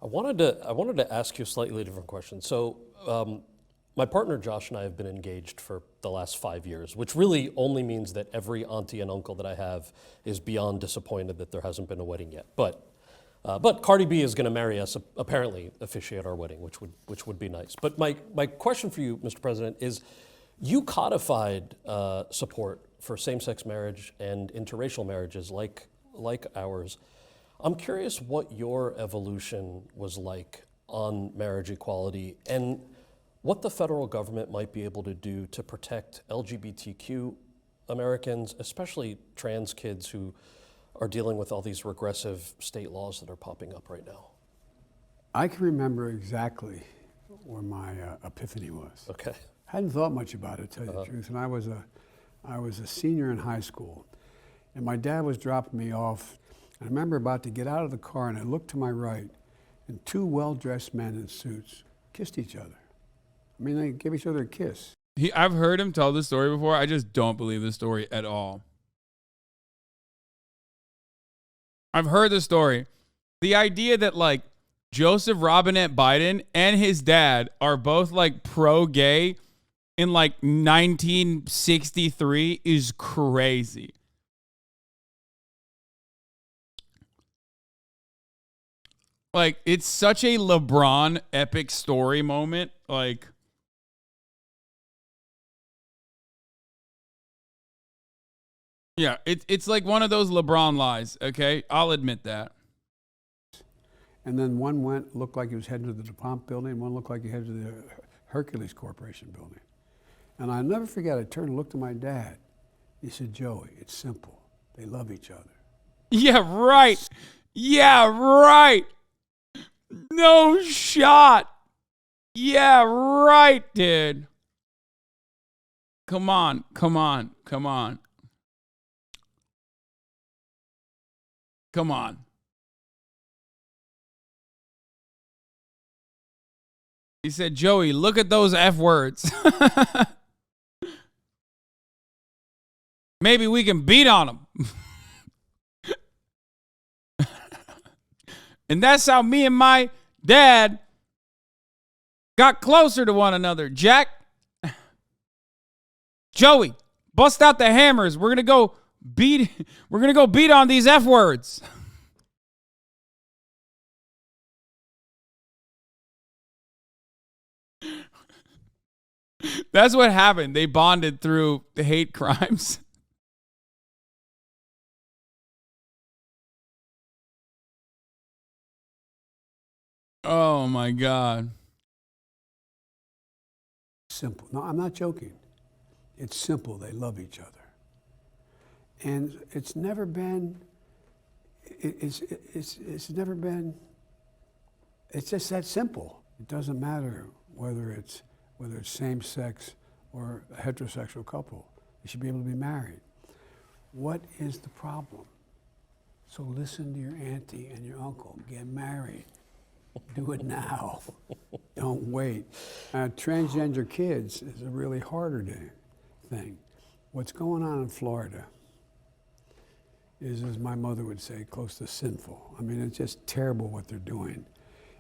I wanted to ask you a slightly different question. So, my partner Josh and I have been engaged for the last 5 years, which really only means that every auntie and uncle that I have is beyond disappointed that there hasn't been a wedding yet. But Cardi B is going to marry us, apparently officiate our wedding, which would be nice. But my question for you, Mr. President, is you codified support for same-sex marriage and interracial marriages like ours. I'm curious what your evolution was like on marriage equality and what the federal government might be able to do to protect LGBTQ Americans, especially trans kids who are dealing with all these regressive state laws that are popping up right now. I can remember exactly where my epiphany was. Okay. Hadn't thought much about it, to tell you the truth. And I was a senior in high school, and my dad was dropping me off. I remember about to get out of the car, and I looked to my right, and two well-dressed men in suits kissed each other. I mean, they gave each other a kiss. I've heard him tell this story before. I just don't believe this story at all. I've heard the story. The idea that like Joseph Robinette Biden and his dad are both like pro-gay in like 1963 is crazy. Like, it's such a LeBron epic story moment. Like, yeah, it's like one of those LeBron lies, okay? I'll admit that. And then one looked like he was heading to the DuPont building, and one looked like he headed to the Hercules Corporation building. And I'll never forget, I turned and looked at my dad. He said, Joey, it's simple. They love each other. Yeah, right. Yeah, right. No shot. Yeah, right, dude. Come on. Come on. He said, Joey, look at those F words. Maybe we can beat on them. And that's how me and my dad got closer to one another. Jack, Joey, bust out the hammers. We're gonna go beat on these F words. That's what happened. They bonded through the hate crimes. Oh my God. Simple. No, I'm not joking. It's simple. They love each other. And it's never been, it's just that simple. It doesn't matter whether it's same sex or a heterosexual couple. They should be able to be married. What is the problem? So listen to your auntie and your uncle. Get married. Do it now. Don't wait. Transgender kids is a really harder thing. What's going on in Florida is, as my mother would say, close to sinful. I mean, it's just terrible what they're doing.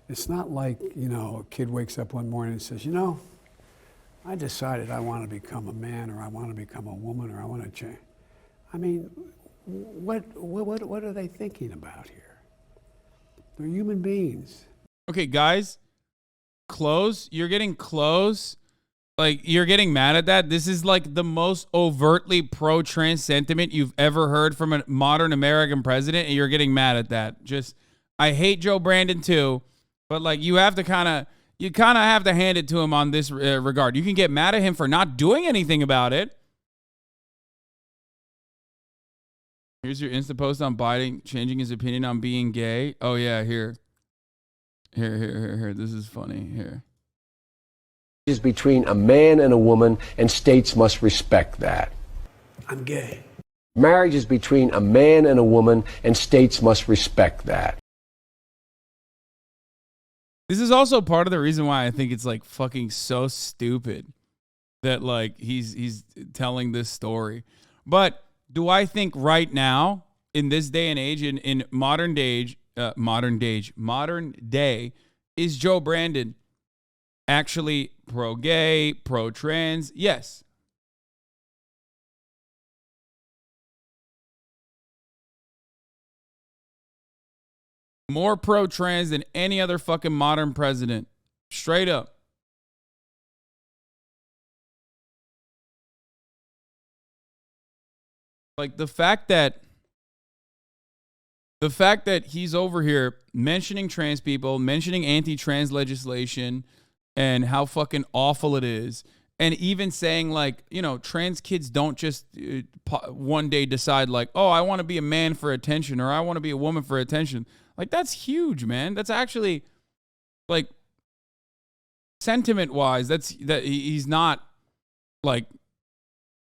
It's not like, a kid wakes up one morning and says, I decided I want to become a man, or I want to become a woman, or I want to change. I mean, what are they thinking about here? They're human beings. Okay, guys, close. You're getting close. Like, you're getting mad at that. This is like the most overtly pro-trans sentiment you've ever heard from a modern American president, and you're getting mad at that. I hate Joe Brandon too, but like you kind of have to hand it to him on this regard. You can get mad at him for not doing anything about it. Here's your Insta post on Biden changing his opinion on being gay. Oh yeah, here. This is funny. Here. Is between a man and a woman, and states must respect that. I'm gay. Marriage is between a man and a woman, and states must respect that. This is also part of the reason why I think it's like fucking so stupid that like he's telling this story. But do I think right now, in this day and age, in modern day age, modern day, is Joe Brandon actually pro-gay, pro-trans? Yes. More pro-trans than any other fucking modern president. Straight up. Like the fact that he's over here mentioning trans people, mentioning anti-trans legislation and how fucking awful it is, and even saying like, you know, trans kids don't just one day decide like, oh, I want to be a man for attention or I want to be a woman for attention. Like that's huge, man. That's actually like sentiment-wise, that he's not like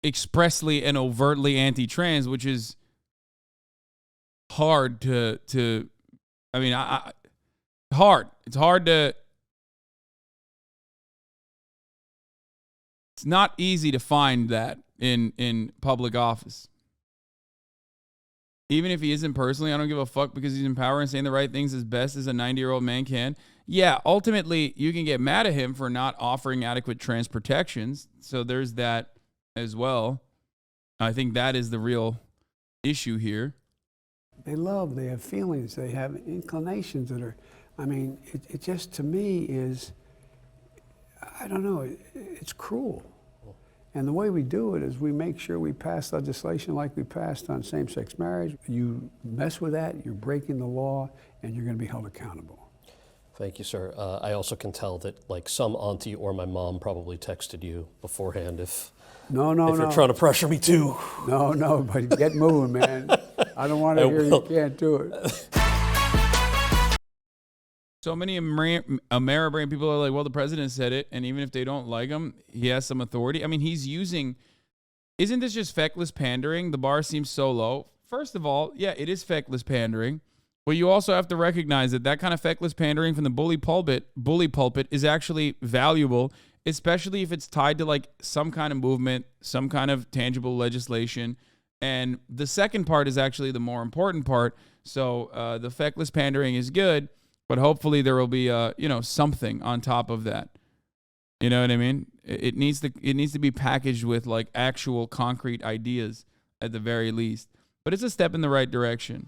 expressly and overtly anti-trans, which is hard to I mean, hard. It's hard to. It's not easy to find that in public office. Even if he isn't personally, I don't give a fuck because he's in power and saying the right things as best as a 90-year-old man can. Yeah, ultimately, you can get mad at him for not offering adequate trans protections. So there's that as well. I think that is the real issue here. They love, they have feelings, they have inclinations that are, I mean, it just to me is, I don't know, it's cruel. And the way we do it is we make sure we pass legislation like we passed on same-sex marriage. You mess with that, you're breaking the law, and you're going to be held accountable. Thank you, sir. I also can tell that like some auntie or my mom probably texted you beforehand if you're trying to pressure me too. No, but get moving, man. I don't want to hear you can't do it. So many Ameribrain people are like, well, the president said it, and even if they don't like him, he has some authority. I mean, he's using, isn't this just feckless pandering? The bar seems so low. First of all, yeah, it is feckless pandering, but you also have to recognize that that kind of feckless pandering from the bully pulpit is actually valuable, especially if it's tied to like some kind of movement, some kind of tangible legislation. And the second part is actually the more important part. So the feckless pandering is good, but hopefully there will be, something on top of that. You know what I mean? It needs to be packaged with like actual concrete ideas at the very least. But it's a step in the right direction.